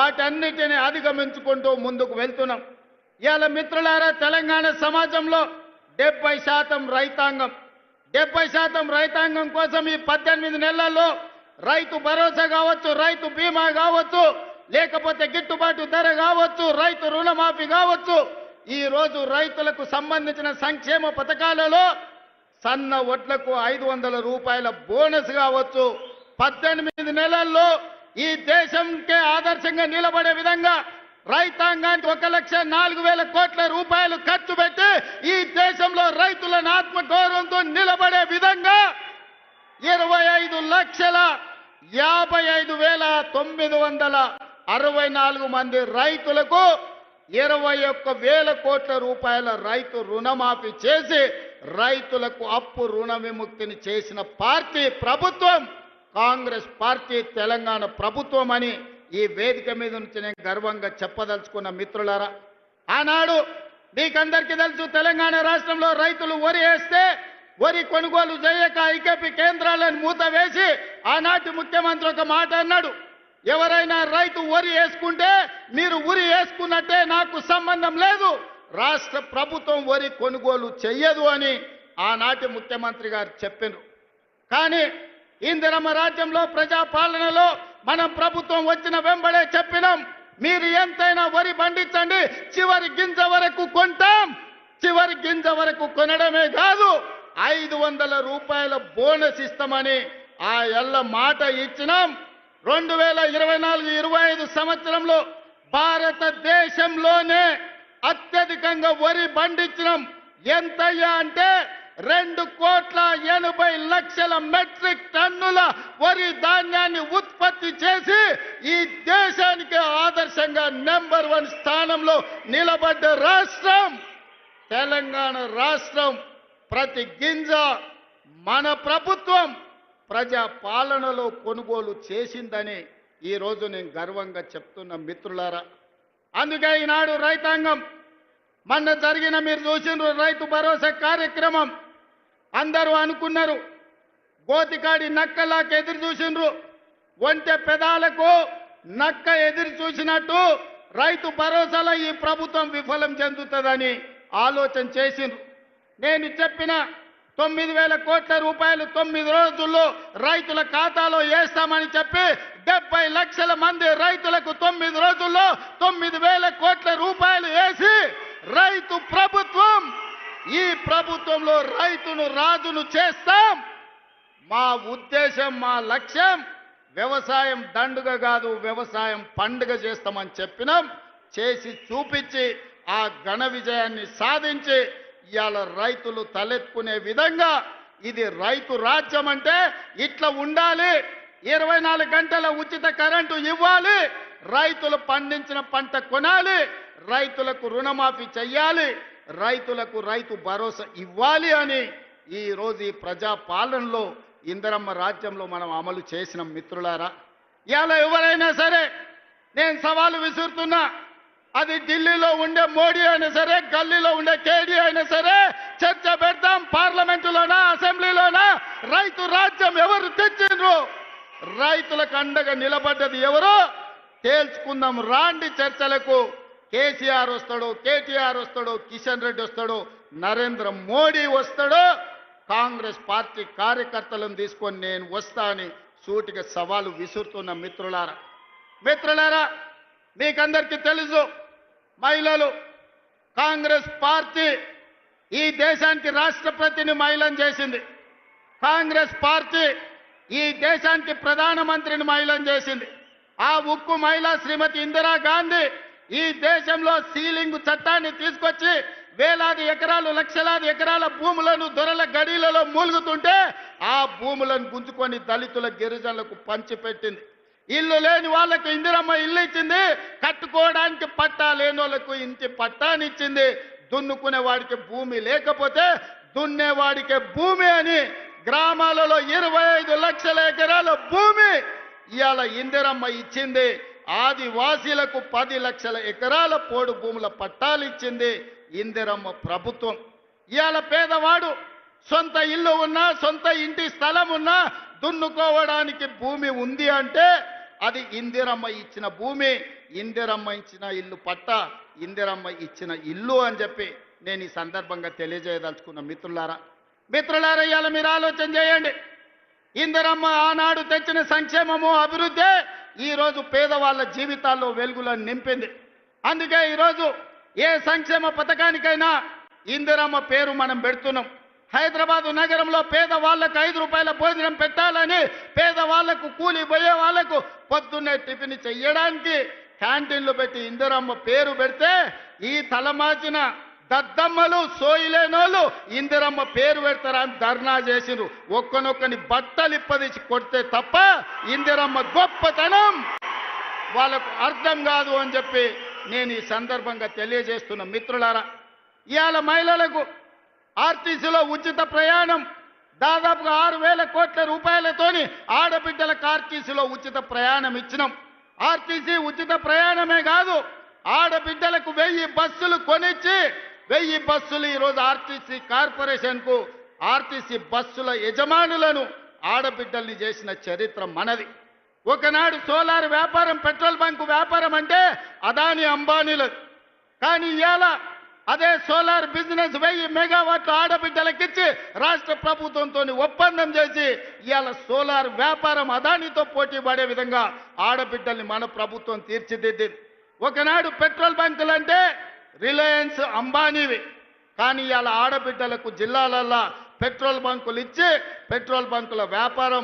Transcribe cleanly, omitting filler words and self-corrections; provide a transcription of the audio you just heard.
వాటన్నిటిని అధిగమించుకుంటూ ముందుకు వెళ్తున్నాం. ఇవాళ మిత్రులారా, తెలంగాణ సమాజంలో 70% రైతాంగం 70% రైతాంగం కోసం ఈ 18 నెలల్లో రైతు భరోసా కావచ్చు, రైతు బీమా కావచ్చు, లేకపోతే గిట్టుబాటు ధర కావచ్చు, రైతు రుణమాఫీ కావచ్చు, ఈ రోజు రైతులకు సంబంధించిన సంక్షేమ పథకాలలో సన్న వడ్లకు 500 రూపాయల బోనస్ కావచ్చు, 18 నెలల్లో ఈ దేశంకే ఆదర్శంగా నిలబడే విధంగా రైతాంగానికి 1,04,000 కోట్ల రూపాయలు ఖర్చు పెట్టి ఈ దేశంలో రైతులను ఆత్మగౌరవంతో నిలబడే విధంగా 25,55,964 మంది రైతులకు 21,000 కోట్ల రూపాయల రైతు రుణమాఫీ చేసి రైతులకు అప్పు రుణ విముక్తిని చేసిన పార్టీ ప్రభుత్వం కాంగ్రెస్ పార్టీ, తెలంగాణ ప్రభుత్వం అని ఈ వేదిక మీద నుంచి నేను గర్వంగా చెప్పదలుచుకున్న మిత్రులారా. ఆనాడు మీకందరికీ తెలుసు, తెలంగాణ రాష్ట్రంలో రైతులు వరి వేస్తే వరి కొనుగోలు చేయక ఐకేపీ కేంద్రాలను మూత వేసి ఆనాటి ముఖ్యమంత్రి ఒక మాట అన్నాడు, ఎవరైనా రైతు వరి వేసుకుంటే మీరు ఉరి వేసుకున్నట్టే, నాకు సంబంధం లేదు, రాష్ట్ర ప్రభుత్వం వరి కొనుగోలు చెయ్యదు అని ఆనాటి ముఖ్యమంత్రి గారు చెప్పారు. కానీ ఇందిరమ్మ రాజ్యంలో ప్రజాపాలనలో మనం ప్రభుత్వం వచ్చిన వెంబడే చెప్పినాం, మీరు ఎంతైనా వరి పండించండి, చివరి గింజ వరకు కొంటాం, చివరి గింజ వరకు కొనడమే కాదు 500 రూపాయల బోనస్ ఇస్తామని ఆ ఎల్ల మాట ఇచ్చినాం. 2024-25 సంవత్సరంలో భారతదేశంలోనే అత్యధికంగా వరి పండించినాం. ఎంతయ్యా అంటే 2,80,00,000 మెట్రిక్ టన్నుల వరి ధాన్యాన్ని ఉత్పత్తి చేసి ఈ దేశానికి ఆదర్శంగా నెంబర్ 1 స్థానంలో నిలబడ్డ రాష్ట్రం తెలంగాణ రాష్ట్రం. ప్రతి గింజ మన ప్రభుత్వం ప్రజా పాలనలో కొనుగోలు చేసిందని ఈరోజు నేను గర్వంగా చెప్తున్న మిత్రులారా. అందుకే ఈనాడు రైతాంగం మొన్న జరిగిన మీరు చూసిండ్రు రైతు భరోసా కార్యక్రమం, అందరూ అనుకున్నారు గోతికాడి నక్కలాకి ఎదురు చూసిండ్రు, ఒంటె పెదాలకు నక్క ఎదురు చూసినట్టు రైతు భరోసాలో ఈ ప్రభుత్వం విఫలం చెందుతుందని ఆలోచన చేసిండ్రు. నేను చెప్పిన 9,000 కోట్ల రూపాయలు 9 రోజుల్లో రైతుల ఖాతాలో వేస్తామని చెప్పి 70 లక్షల మంది రైతులకు 9 రోజుల్లో 9,000 కోట్ల రూపాయలు వేసి రైతు ప్రభుత్వం, ఈ ప్రభుత్వంలో రైతును రాజును చేస్తాం. మా ఉద్దేశం, మా లక్ష్యం వ్యవసాయం దండుగ కాదు, వ్యవసాయం పండుగ చేస్తామని చెప్పినాం. చేసి చూపించి ఆ ఘన విజయాన్ని సాధించి ఇవాళ రైతులు తలెత్తుకునే విధంగా ఇది రైతు రాజ్యం అంటే ఇట్లా ఉండాలి. 24 గంటల ఉచిత కరెంటు ఇవ్వాలి, రైతులు పండించిన పంట కొనాలి, రైతులకు రుణమాఫీ చెయ్యాలి, రైతులకు రైతు భరోసా ఇవ్వాలి అని ఈరోజు ఈ ప్రజా పాలనలో ఇందిరమ్మ రాజ్యంలో మనం అమలు చేసిన మిత్రులారా. ఇవాళ ఎవరైనా సరే నేను సవాలు విసురుతున్నా, అది ఢిల్లీలో ఉండే మోడీ అయినా సరే, గల్లీలో ఉండే కేడీ అయినా సరే, చర్చ పెడతాం పార్లమెంటులోనా అసెంబ్లీలోనా. రైతు రాజ్యం ఎవరు తెచ్చిండ్రు, రైతులకు అండగా నిలబడ్డది ఎవరో తేల్చుకుందాం. రాండి చర్చలకు. కేసీఆర్ వస్తాడు, కేటీఆర్ వస్తాడు, కిషన్ రెడ్డి వస్తాడు, నరేంద్ర మోడీ వస్తాడు, కాంగ్రెస్ పార్టీ కార్యకర్తలను తీసుకొని నేను వస్తా అని సూటిగా సవాలు విసురుతున్న మిత్రులారా, మీకందరికీ తెలుసు, మహిళలు కాంగ్రెస్ పార్టీ ఈ దేశానికి రాష్ట్రపతిని మహిళను చేసింది, కాంగ్రెస్ పార్టీ ఈ దేశానికి ప్రధానమంత్రిని మహిళను చేసింది. ఆ ఉక్కు మహిళ శ్రీమతి ఇందిరాగాంధీ ఈ దేశంలో సీలింగ్ చట్టాన్ని తీసుకొచ్చి వేలాది ఎకరాలు, లక్షలాది ఎకరాల భూములను దొరల గడిలలో మూలుగుతుంటే ఆ భూములను గుంజుకొని దళితుల, గిరిజనులకు పంచిపెట్టింది. ఇల్లు లేని వాళ్ళకు ఇందిరమ్మ ఇల్లు ఇచ్చింది, కట్టుకోవడానికి పట్టా లేని వాళ్ళకు ఇంటి పట్టానిచ్చింది, దున్నుకునే వాడికి భూమి లేకపోతే దున్నేవాడికి భూమి అని గ్రామాలలో 25 లక్షల ఎకరాల భూమి ఇవాళ ఇందిరమ్మ ఇచ్చింది. ఆదివాసీలకు 10 లక్షల ఎకరాల పోడు భూముల పట్టాలు ఇచ్చింది ఇందిరమ్మ ప్రభుత్వం. ఇవాళ పేదవాడు సొంత ఇల్లు ఉన్నా, సొంత ఇంటి స్థలం ఉన్నా, దున్నుకోవడానికి భూమి ఉంది అంటే అది ఇందిరమ్మ ఇచ్చిన భూమి, ఇందిరమ్మ ఇచ్చిన ఇల్లు పట్ట, ఇందిరమ్మ ఇచ్చిన ఇల్లు అని చెప్పి నేను ఈ సందర్భంగా తెలియజేయదలుచుకున్న మిత్రులారా ఇవాళ మీరు ఆలోచన చేయండి. ఇందిరమ్మ ఆనాడు తెచ్చిన సంక్షేమము అభివృద్ధి ఈరోజు పేదవాళ్ళ జీవితాల్లో వెలుగులను నింపింది. అందుకే ఈరోజు ఏ సంక్షేమ పథకానికైనా ఇందిరమ్మ పేరు మనం పెడుతున్నాం. హైదరాబాదు నగరంలో పేదవాళ్లకు 5 రూపాయల భోజనం పెట్టాలని, పేదవాళ్లకు కూలి పోయే వాళ్లకు పొద్దున్నే టిఫిన్ చెయ్యడానికి క్యాంటీన్లు పెట్టి ఇందిరమ్మ పేరు పెడితే ఈ తలమాచిన దద్దమ్మలు సోయిలేనోళ్ళు ఇందిరమ్మ పేరు పెడతారని ధర్నా చేసిరు. ఒక్కనొక్కని బట్టలిప్పదీసి కొడితే తప్ప ఇందిరమ్మ గొప్పతనం వాళ్ళకు అర్థం కాదు అని చెప్పి నేను ఈ సందర్భంగా తెలియజేస్తున్న మిత్రులారా. ఇవాళ మహిళలకు ఆర్టీసీలో ఉచిత ప్రయాణం దాదాపుగా 6,000 కోట్ల రూపాయలతోని ఆడబిడ్డలకు ఆర్టీసీలో ఉచిత ప్రయాణం ఇచ్చినాం. ఆర్టీసీ ఉచిత ప్రయాణమే కాదు, ఆడబిడ్డలకు 1000 బస్సులు కొనిచ్చి 1000 బస్సులు ఈరోజు ఆర్టీసీ కార్పొరేషన్కు ఆర్టీసీ బస్సుల యజమానులను ఆడబిడ్డల్ని చేసిన చరిత్ర మనది. ఒకనాడు సోలార్ వ్యాపారం, పెట్రోల్ బంకు వ్యాపారం అంటే అదాని అంబానీలది. కానీ ఇవాళ అదే సోలార్ బిజినెస్ 1000 మెగావాట్లు ఆడబిడ్డలకిచ్చి రాష్ట్ర ప్రభుత్వంతో ఒప్పందం చేసి ఇవాళ సోలార్ వ్యాపారం అదానితో పోటీ పడే విధంగా ఆడబిడ్డల్ని మన ప్రభుత్వం తీర్చిదిద్దింది. ఒకనాడు పెట్రోల్ బంకులు అంటే రిలయన్స్ అంబానీవి. కానీ ఇవాళ ఆడబిడ్డలకు జిల్లాలల్లో పెట్రోల్ బంకులు ఇచ్చి పెట్రోల్ బంకుల వ్యాపారం